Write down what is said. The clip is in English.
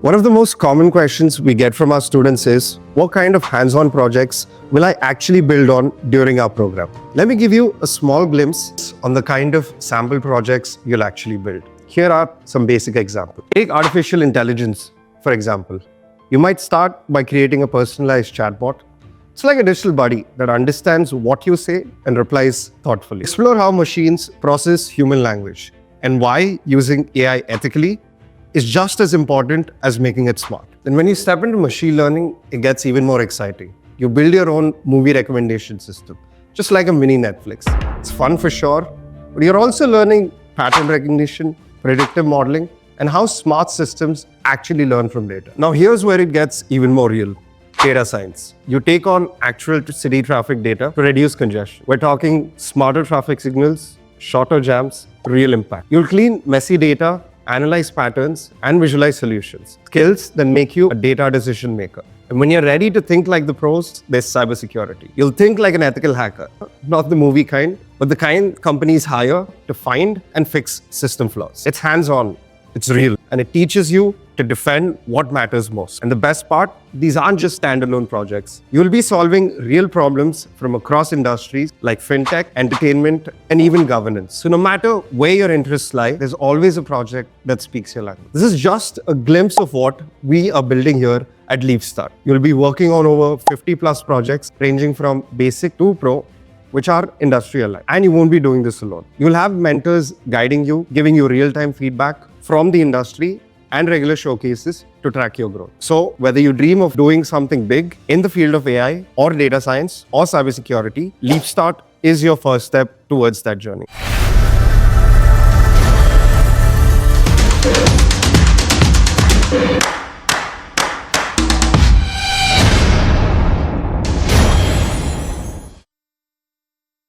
One of the most common questions we get from our students is, what kind of hands-on projects will I actually build on during our program? Let me give you a small glimpse on the kind of sample projects you'll actually build. Here are some basic examples. Take artificial intelligence, for example. You might start by creating a personalized chatbot. It's like a digital buddy that understands what you say and replies thoughtfully. Explore how machines process human language and why using AI ethically is just as important as making it smart. Then when you step into machine learning, it gets even more exciting. You build your own movie recommendation system, just like a mini Netflix. It's fun for sure, but you're also learning pattern recognition, predictive modeling, and how smart systems actually learn from data. Now here's where it gets even more real. Data science. You take on actual city traffic data to reduce congestion. We're talking smarter traffic signals, shorter jams, real impact. You'll clean messy data, analyze patterns, and visualize solutions. Skills that make you a data decision maker. And when you're ready to think like the pros, there's cybersecurity. You'll think like an ethical hacker, not the movie kind, but the kind companies hire to find and fix system flaws. It's hands-on, it's real, and it teaches you to defend what matters most. And the best part, these aren't just standalone projects. You'll be solving real problems from across industries like fintech, entertainment, and even governance. So no matter where your interests lie, there's always a project that speaks your language. This is just a glimpse of what we are building here at LeapStart. You'll be working on over 50 plus projects ranging from basic to pro, which are industry aligned. And you won't be doing this alone. You'll have mentors guiding you, giving you real-time feedback from the industry and regular showcases to track your growth. So whether you dream of doing something big in the field of AI or data science or cybersecurity, LeapStart is your first step towards that journey.